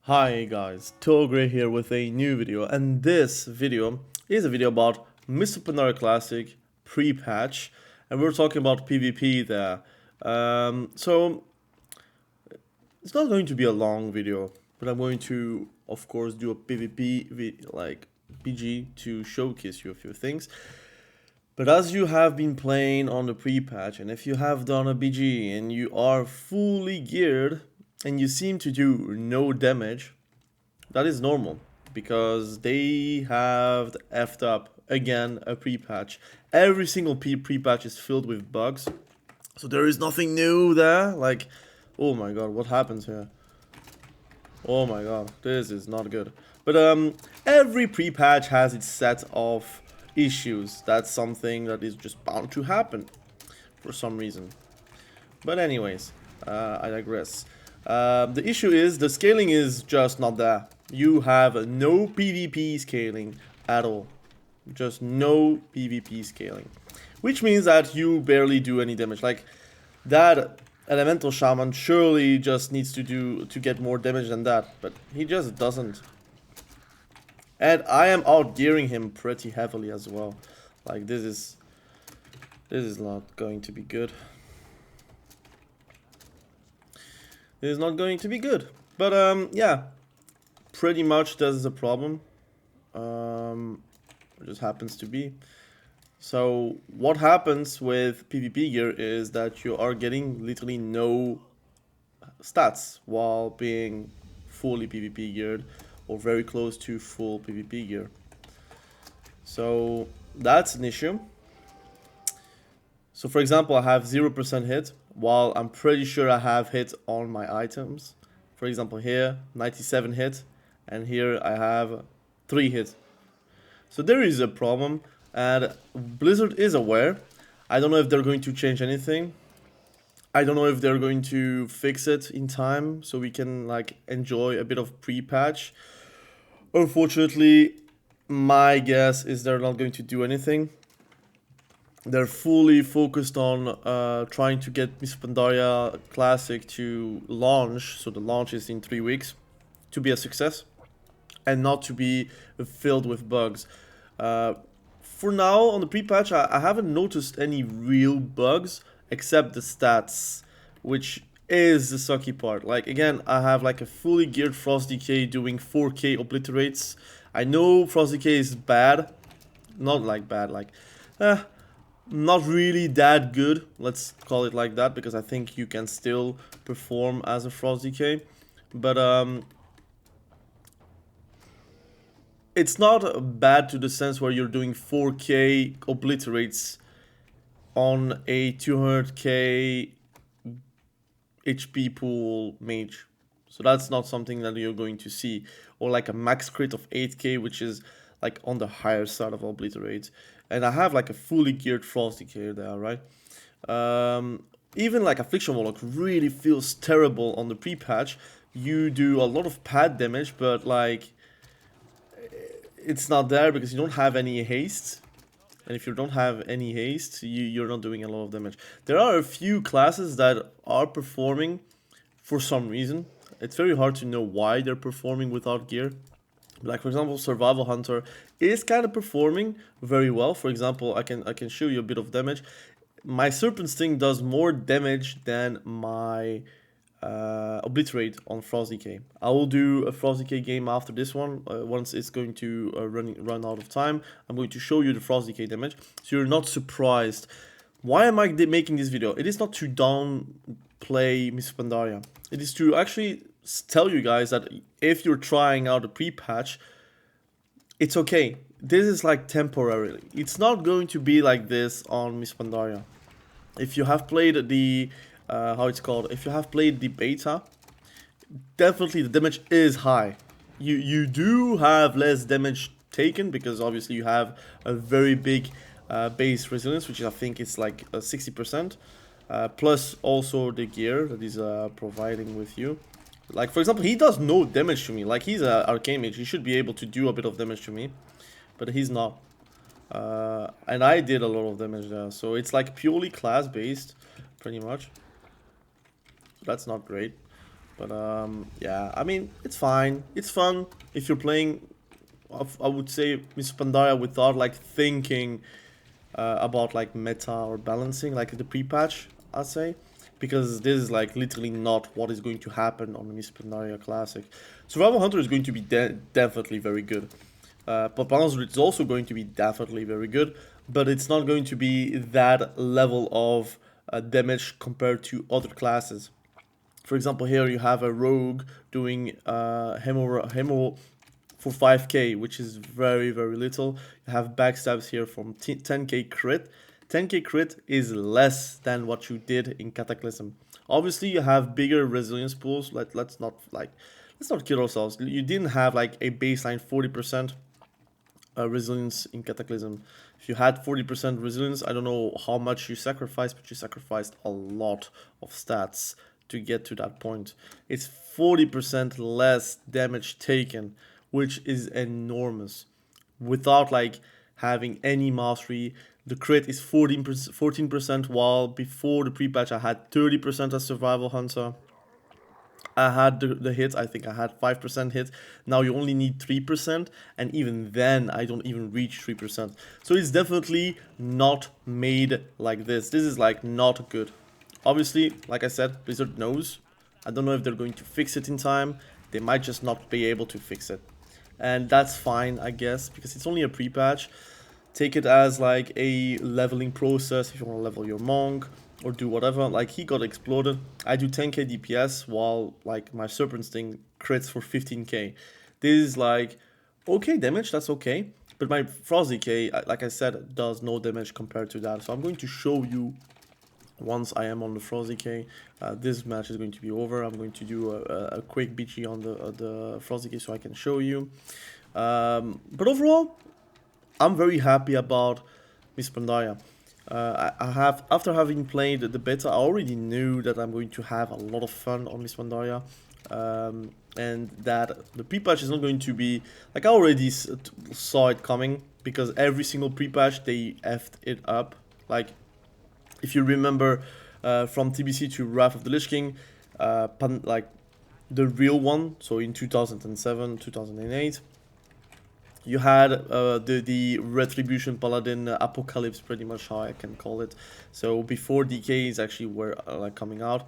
Hi guys, Togre here with a new video, and this video is a video about Mr. Pandaria Classic pre-patch, and we're talking about PvP there. So it's not going to be a long video, but I'm going to, of course, do a PvP like PG to showcase you a few things. But as you have been playing on the pre-patch, and if you have done a BG and you are fully geared, and you seem to do no damage, that is normal because they have effed up again a pre-patch. Every single pre-patch is filled with bugs, so there is nothing new there. Like, oh my god, what happens here? Oh my god, this is not good. But every pre-patch has its set of issues. That's something that is just bound to happen for some reason. But anyways, I digress. The issue is the scaling is just not there. You have no PvP scaling at all. Just no PvP scaling. Which means that you barely do any damage. Like, that elemental shaman surely just needs to get more damage than that. But he just doesn't. And I am outgearing him pretty heavily as well. Like, this is not going to be good. It is not going to be good. But yeah, pretty much this is a problem. It just happens to be. So what happens with PvP gear is that you are getting literally no stats while being fully PvP geared or very close to full PvP gear. So that's an issue. So for example, I have 0% hit, while I'm pretty sure I have hit on my items. For example, here, 97 hit, and here I have 3 hit. So there is a problem, and Blizzard is aware. I don't know if they're going to change anything. I don't know if they're going to fix it in time, so we can like enjoy a bit of pre-patch. Unfortunately, my guess is they're not going to do anything. They're fully focused on trying to get Mr. Pandaria Classic to launch, so the launch is in 3 weeks, to be a success, and not to be filled with bugs. For now, on the pre-patch, I haven't noticed any real bugs, except the stats, which is the sucky part. Like, again, I have like a fully geared Frost Decay doing 4k obliterates. I know Frost Decay is bad, not like bad, like, not really that good, let's call it like that, because I think you can still perform as a Frost Decay. But it's not bad to the sense where you're doing 4k obliterates on a 200k HP pool mage. So that's not something that you're going to see. Or like a max crit of 8k, which is like on the higher side of obliterate. And I have like a fully geared Frost Decay there, right? Even like Affliction Warlock really feels terrible on the pre-patch. You do a lot of pad damage, but like it's not there because you don't have any haste. And if you don't have any haste, you're not doing a lot of damage. There are a few classes that are performing for some reason. It's very hard to know why they're performing without gear. Like, for example, Survival Hunter is kind of performing very well. For example, I can show you a bit of damage. My Serpent Sting does more damage than my Obliterate on Frost Decay. I will do a Frost Decay game after this one. Once it's going to run out of time, I'm going to show you the Frost Decay damage, so you're not surprised. Why am I making this video? It is not to downplay Mr. Pandaria. It is to actually tell you guys that if you're trying out a pre-patch, it's okay. This is like temporarily. It's not going to be like this on Mr. Pandaria. If you have played the if you have played the beta, definitely the damage is high. You do have less damage taken because obviously you have a very big base resilience, which I think is like 60%, plus also the gear that is providing with you. Like, for example, he does no damage to me. Like, he's an arcane mage. He should be able to do a bit of damage to me. But he's not. And I did a lot of damage there. So it's like purely class-based, pretty much. That's not great. But yeah, I mean, it's fine. It's fun if you're playing, I would say, Miss Pandaria without like thinking about like meta or balancing, like the pre-patch, I'd say. Because this is like literally not what is going to happen on the Miss Pandaria Classic. Survival Hunter is going to be definitely very good. Papanos is also going to be definitely very good, but it's not going to be that level of damage compared to other classes. For example, here you have a rogue doing hemo for 5k, which is very, very little. You have backstabs here from 10k crit. 10k crit is less than what you did in Cataclysm. Obviously, you have bigger resilience pools. Let's not kid ourselves. You didn't have like a baseline 40% resilience in Cataclysm. If you had 40% resilience, I don't know how much you sacrificed, but you sacrificed a lot of stats to get to that point. It's 40% less damage taken, which is enormous. Without like having any mastery, the crit is 14%, while before the pre-patch I had 30% as Survival Hunter. I had the hits, I think I had 5% hit. Now you only need 3%, and even then I don't even reach 3%. So it's definitely not made like this. This is like not good. Obviously, like I said, Blizzard knows. I don't know if they're going to fix it in time. They might just not be able to fix it. And that's fine, I guess, because it's only a pre-patch. Take it as like a leveling process if you want to level your monk or do whatever. Like he got exploded. I do 10k DPS while like my Serpent's thing crits for 15k. This is like okay damage, that's okay. But my Frost Decay, like I said, does no damage compared to that. So I'm going to show you once I am on the Frost Decay. This match is going to be over. I'm going to do a quick BG on the Frost Decay so I can show you. But overall, I'm very happy about Miss Pandaria. I have, after having played the beta, I already knew that I'm going to have a lot of fun on Miss Pandaria. And that the pre-patch is not going to be, like I already saw it coming, because every single pre-patch they effed it up. Like, if you remember from TBC to Wrath of the Lich King, like the real one, so in 2007, 2008, you had the Retribution Paladin Apocalypse, pretty much how I can call it. So before DKs actually were like coming out,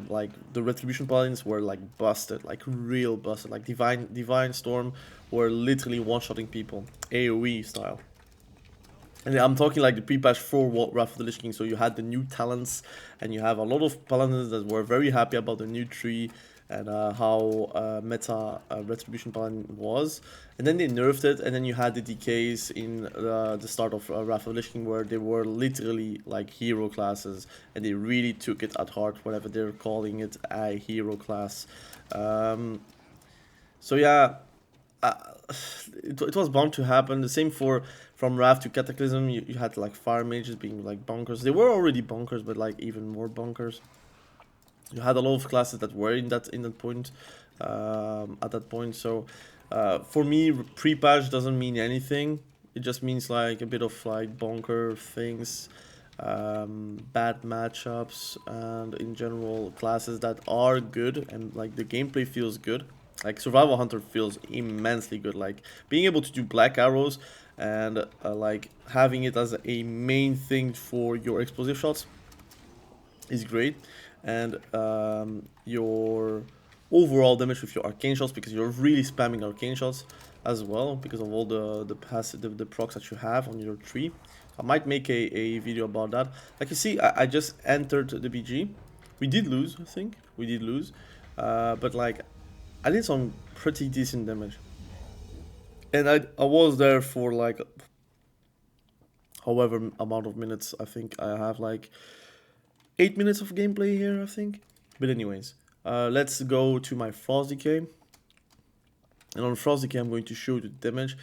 like the Retribution Paladins were like busted, like real busted. Like Divine Storm were literally one-shotting people, AoE style. And I'm talking like the pre-patch for Wrath of the Lich King, so you had the new talents, and you have a lot of paladins that were very happy about the new tree and how meta Retribution Paladin was. And then they nerfed it, and then you had the DKs in the start of Wrath of the Lich King, where they were literally like hero classes, and they really took it at heart whenever they're calling it a hero class. So yeah, it was bound to happen. The same from Wrath to Cataclysm. You had like fire mages being like bonkers. They were already bonkers, but like even more bonkers. You had a lot of classes that were in that point at that point. So for me, pre-patch doesn't mean anything. It just means like a bit of like bonker things, bad matchups, and in general classes that are good and like the gameplay feels good. Like Survival Hunter feels immensely good. Like being able to do black arrows and like having it as a main thing for your explosive shots is great. And your overall damage with your arcane shots, because you're really spamming arcane shots as well because of all the passive the procs that you have on your tree. I might make a video about that. Like you see, I just entered the BG. We did lose, I think. We did lose. But like I did some pretty decent damage. And I was there for like however amount of minutes. I think I have like 8 minutes of gameplay here, I think. But anyways, let's go to my Frost Decay. And on Frost Decay, I'm going to show you the damage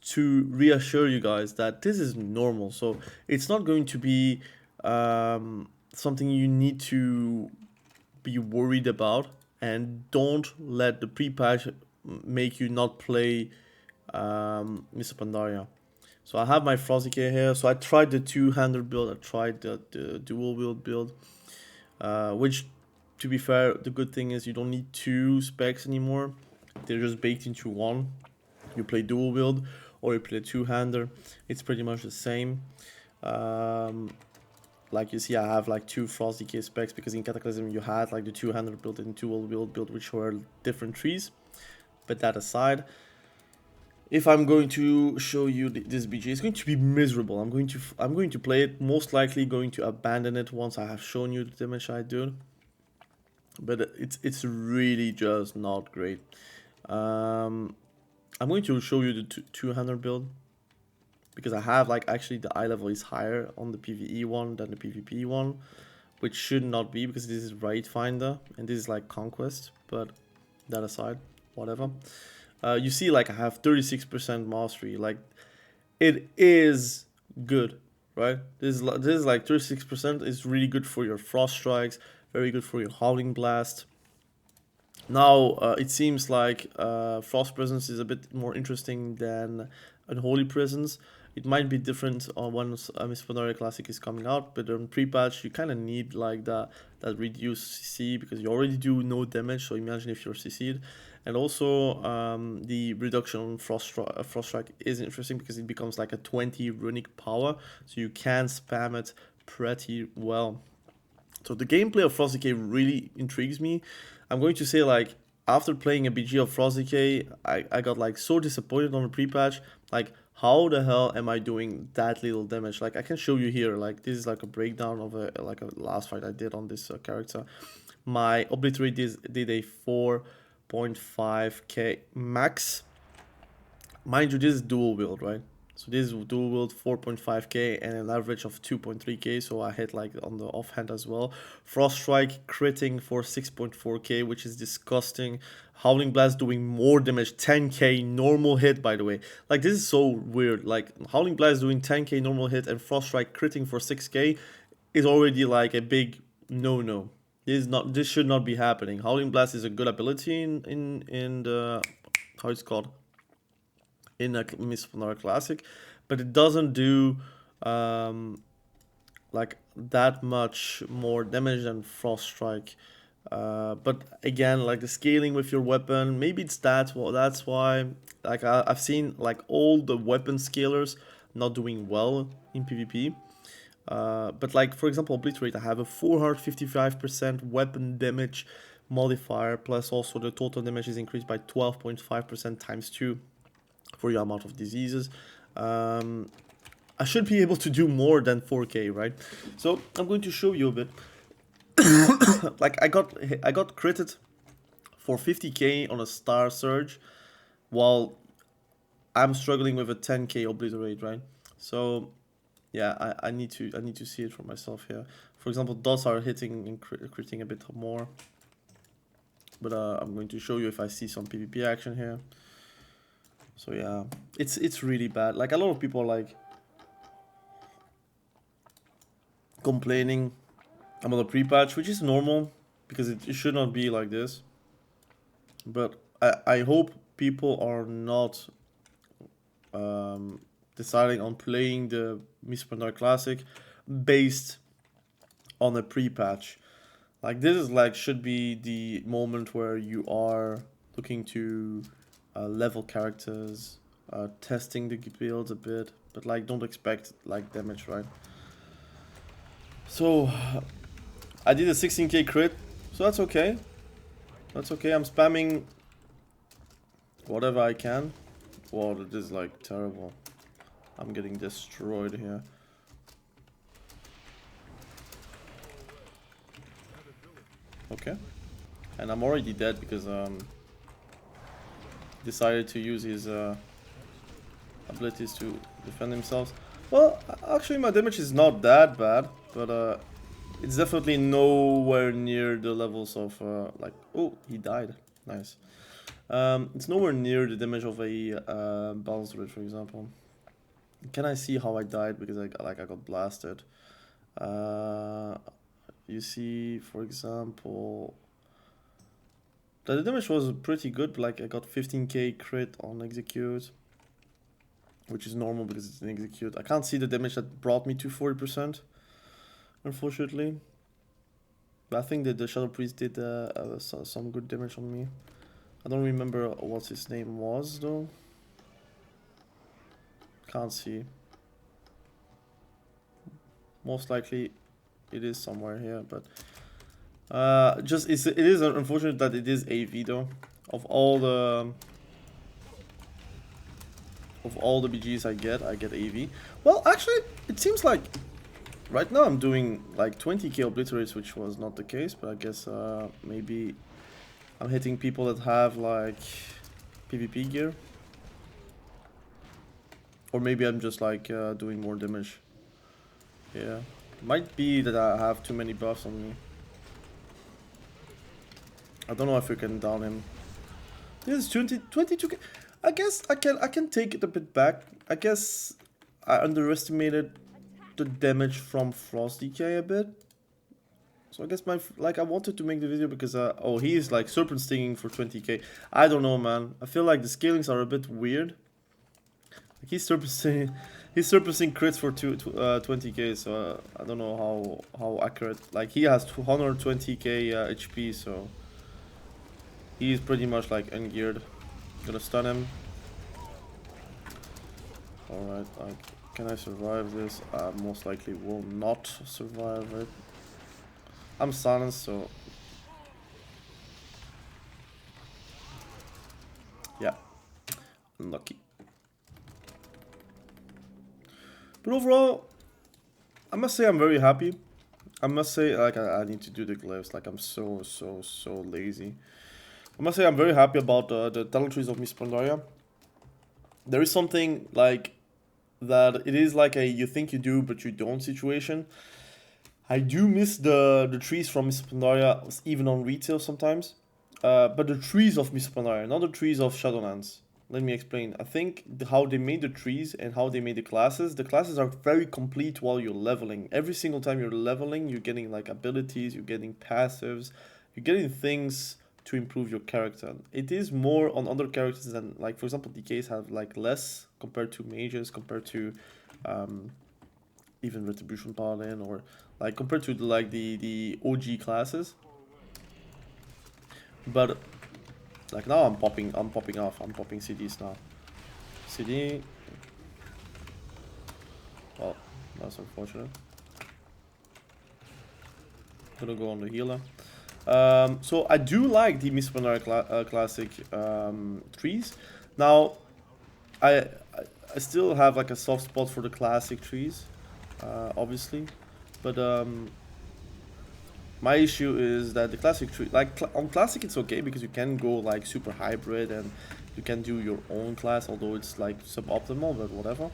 to reassure you guys that this is normal. So it's not going to be something you need to be worried about. And don't let the pre-patch make you not play Mr. Pandaria. So I have my Frost Decay here. So I tried the two-hander build. I tried the dual wield build, which to be fair, the good thing is you don't need 2 specs anymore. They're just baked into one. You play dual wield or you play two-hander. It's pretty much the same. Like you see, I have like 2 Frost Decay specs because in Cataclysm you had like the two-hander build and dual wield build, which were different trees. But that aside, if I'm going to show you this BG, it's going to be miserable. I'm going to play it, most likely going to abandon it once I have shown you the damage I do. But it's really just not great. I'm going to show you the two-hander build because I have like actually the eye level is higher on the PvE one than the PvP one, which should not be because this is Raid Finder and this is like Conquest. But that aside, whatever. You see, like I have 36% mastery. Like it is good, right? This is like 36% is really good for your Frost Strikes, very good for your Howling Blast. Now it seems like Frost Presence is a bit more interesting than Unholy Presence. It might be different on once Miss Pandaria Classic is coming out, but on pre-patch you kind of need like that reduced CC because you already do no damage. So imagine if you're CC'd, and also the reduction on Frost Strike is interesting because it becomes like a 20 runic power, so you can spam it pretty well. So the gameplay of Frost Decay really intrigues me. I'm going to say, like, after playing a BG of Frost Decay, I got like so disappointed on the pre-patch. Like, how the hell am I doing that little damage? Like, I can show you here. Like, this is like a breakdown of a last fight I did on this character. My Obliterate did a 4.5k max. Mind you, this is dual wield, right? So this is dual wield 4.5k and an average of 2.3k, so I hit like on the offhand as well. Frost Strike critting for 6.4k, which is disgusting. Howling Blast doing more damage, 10k normal hit, by the way. Like, this is so weird. Like, Howling Blast doing 10k normal hit and Frost Strike critting for 6k is already like a big no-no. This should not be happening. Howling Blast is a good ability in the how it's called, in a Miss Pandaria Classic, but it doesn't do like that much more damage than Frost Strike. But again, like the scaling with your weapon, maybe it's that. Well, that's why. Like I've seen like all the weapon scalers not doing well in PvP. But like for example, Obliterate, I have a 455% weapon damage modifier, plus also the total damage is increased by 12.5% times 2 for your amount of diseases. I should be able to do more than 4k, right? So I'm going to show you a bit. Like I got critted for 50k on a Star Surge, while I'm struggling with a 10k Obliterate, right? So yeah, I need to see it for myself here. For example, dots are hitting and critting a bit more, but I'm going to show you if I see some PvP action here. So yeah, it's really bad. Like a lot of people are like complaining about the pre-patch, which is normal because it should not be like this. But I hope people are not deciding on playing the Miss Pandaria Classic based on a pre-patch. Like this is like should be the moment where you are looking to level characters, testing the builds a bit, but like don't expect like damage, right? So I did a 16k crit, so that's okay. That's okay. I'm spamming whatever I can. Wow, this is like terrible. I'm getting destroyed here. Okay, and I'm already dead because decided to use his abilities to defend himself. Well, actually my damage is not that bad, but it's definitely nowhere near the levels of like, oh, he died. Nice. It's nowhere near the damage of a Balance Ridge, for example. Can I see how I died? Because I got blasted. You see, for example, the damage was pretty good. Like I got 15k crit on execute, which is normal because it's an execute. I can't see the damage that brought me to 40%, unfortunately. I think that the Shadow Priest did some good damage on me. I don't remember what his name was though. Can't see. Most likely it is somewhere here, but it is unfortunate that it is AV though. Of all the BGs I get AV. Well, actually, it seems like right now I'm doing like 20k obliterates, which was not the case, but I guess maybe I'm hitting people that have like PvP gear. Or maybe I'm just like doing more damage. Yeah. Might be that I have too many buffs on me. I don't know if we can down him. This is 22k. I guess I can take it a bit back. I guess I underestimated the damage from Frost DK a bit. So I guess I wanted to make the video because oh, he is like Serpent Stinging for 20k. I don't know, man. I feel like the scalings are a bit weird. Like he's Serpent Sting crits for 20k, so I don't know how accurate. Like he has 220k HP, so he's pretty much like ungeared. Gonna stun him. Alright, like, can I survive this? I most likely will not survive it. I'm silenced, so yeah, unlucky. But overall, I must say I'm very happy. I must say, like, I need to do the glyphs. Like, I'm so lazy. I must say I'm very happy about the talent trees of Miss Pandaria. There is something like that. It is like a you think you do but you don't situation. I do miss the trees from Miss Pandaria, even on retail sometimes. But the trees of Miss Pandaria, not the trees of Shadowlands. Let me explain. I think how they made the trees and how they made the classes are very complete while you're leveling. Every single time you're leveling, you're getting like abilities, you're getting passives, you're getting things to improve your character. It is more on other characters than, like, for example, DKs have like less compared to mages, compared to even Retribution Paladin, or like compared to the OG classes. But like now I'm popping off. I'm popping CDs now. CD. Well, that's unfortunate. Gonna go on the healer. So I do like the Miss Pandaria classic trees. Now, I still have like a soft spot for the classic trees, obviously, but my issue is that the classic tree, like on classic, it's okay because you can go like super hybrid and you can do your own class, although it's like suboptimal, but whatever.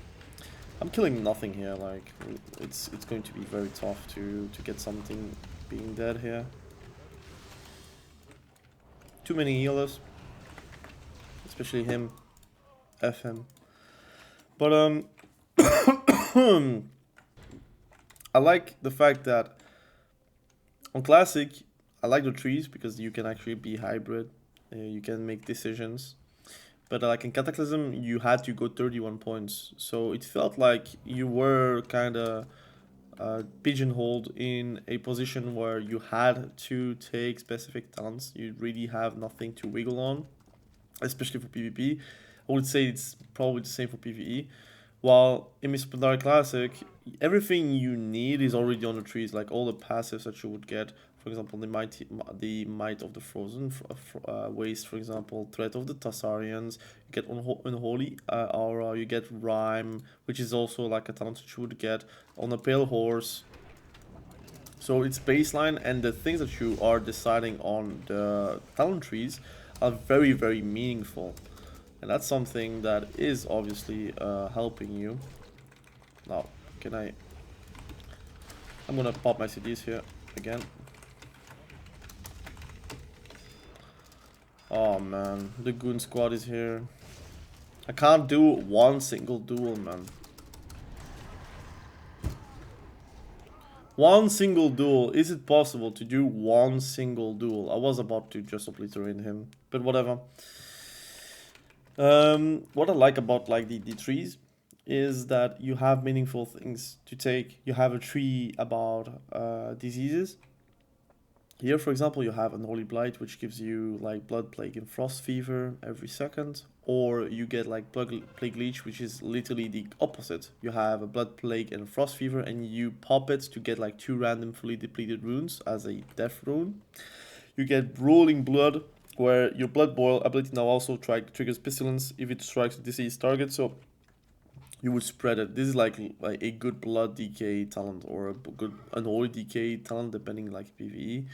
I'm killing nothing here. Like it's going to be very tough to get something being dead here. Too many healers, especially him. F him. But I like the fact that on classic, I like the trees because you can actually be hybrid. You can make decisions. But like in Cataclysm, you had to go 31 points. So it felt like you were kind of pigeonholed in a position where you had to take specific talents. You really have nothing to wiggle on, especially for PvP. I would say it's probably the same for PvE. While in Miss Pandaria Classic, everything you need is already on the trees, like all the passives that you would get. For example, the Might of the Frozen Waste, for example, Threat of the Tassarians, you get Unholy Aura, you get Rhyme, which is also like a talent that you would get on a Pale Horse. So it's baseline, and the things that you are deciding on the talent trees are very, very meaningful. And that's something that is obviously helping you. Now, I'm gonna pop my CDs here again. Oh man, the Goon Squad is here. I can't do one single duel, man. One single duel. Is it possible to do one single duel? I was about to just obliterate him, but whatever. What I like about like the trees is that you have meaningful things to take. You have a tree about diseases. Here, for example, you have Unholy Blight, which gives you like Blood Plague and Frost Fever every second, or you get like Plague Leech, which is literally the opposite. You have a Blood Plague and a Frost Fever, and you pop it to get like 2 random fully depleted runes as a death rune. You get Rolling Blood, where your Blood Boil ability now also triggers Pestilence if it strikes a diseased target, so you would spread it. This is like a good Blood DK talent or a good Unholy DK talent, depending like PvE.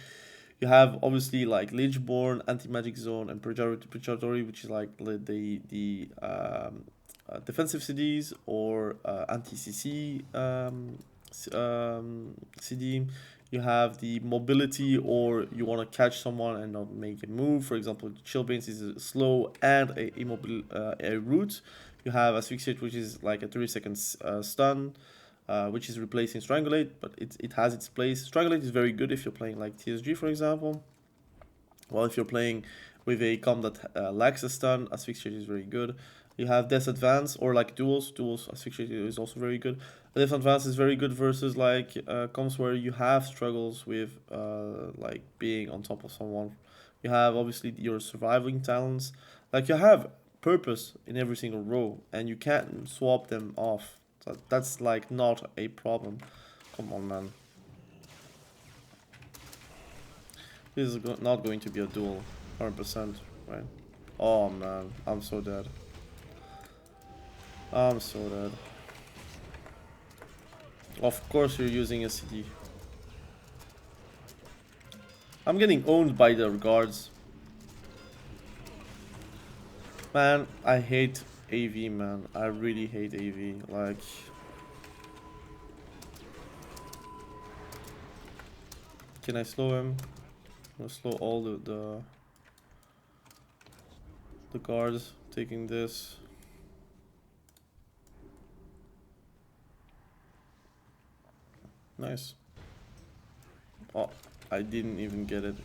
You have obviously like Lichborn, Anti-Magic Zone, and Purgatory, which is like the defensive CDs or anti-CC CD. You have the mobility, or you want to catch someone and not make a move. For example, Chillblains is a slow and a root. You have Asphyxiate, which is like a 30-second stun, which is replacing Strangulate, but it has its place. Strangulate is very good if you're playing like TSG, for example. Well, if you're playing with a comp that lacks a stun, Asphyxiate is very good. You have Death Advance or like Duels. Asphyxiate is also very good. Death Advance is very good versus like comps where you have struggles with like being on top of someone. You have obviously your surviving talents. Like you have purpose in every single row, and you can't swap them off. So that's like not a problem. Come on, man. This is not going to be a duel, 100%, right? Oh man, I'm so dead. I'm so dead. Of course you're using a CD. I'm getting owned by the guards. Man, I hate AV, man. I really hate AV. Like, can I slow him? I'm gonna slow all the guards taking this. Nice. Oh, I didn't even get it.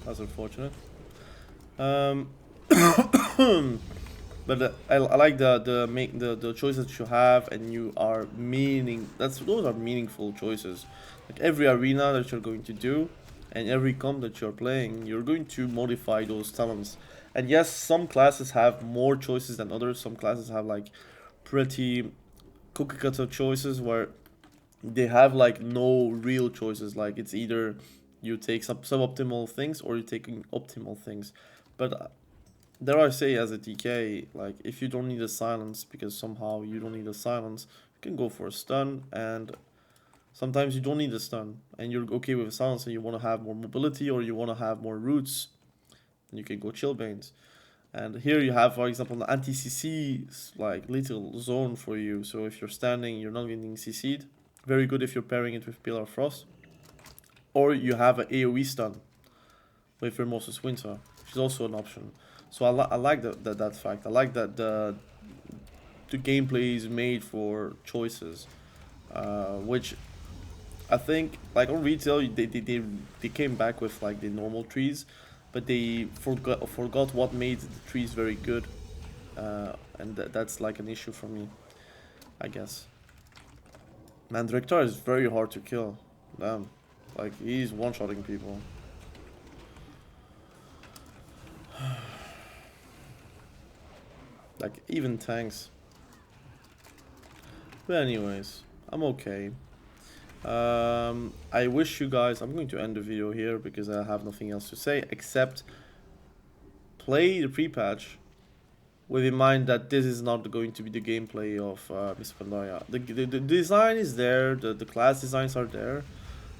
That's unfortunate. But I like the choices that you have, and you are those are meaningful choices. Like every arena that you're going to do, and every comp that you're playing, you're going to modify those talents. And yes, some classes have more choices than others. Some classes have like pretty cookie cutter choices where they have like no real choices. Like it's either you take some suboptimal things or you're taking optimal things. But dare I say, as a TK, like if you don't need a silence because somehow you don't need a silence, you can go for a stun, and sometimes you don't need a stun and you're okay with a silence and you want to have more mobility or you want to have more roots, and you can go Chillblains. And here you have, for example, the anti-CC like little zone for you. So if you're standing, you're not getting CC'd. Very good if you're pairing it with Pillar Frost. Or you have an AoE stun with Hermosus Winter, which is also an option. So I like that fact. I like that the gameplay is made for choices, which I think like on retail they came back with like the normal trees, but they forgot what made the trees very good, and that's like an issue for me, I guess. Man, Director is very hard to kill. Damn, like he's one-shotting people. Like even tanks. But anyways, I'm okay. I wish you guys, I'm going to end the video here because I have nothing else to say except play the pre-patch with in mind that this is not going to be the gameplay of Mr. Pandoria. The design is there, the class designs are there,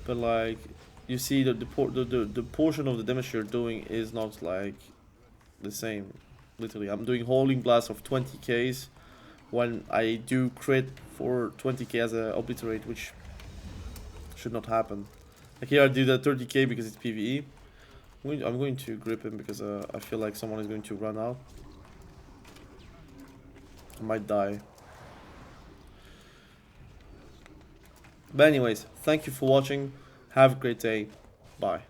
but like you see that the portion of the damage you're doing is not like the same. Literally, I'm doing holding blast of 20Ks when I do crit for 20k as a obliterate, which should not happen. Like here I do that 30k because it's PvE. I'm going to grip him because I feel like someone is going to run out. I might die. But anyways, thank you for watching. Have a great day. Bye.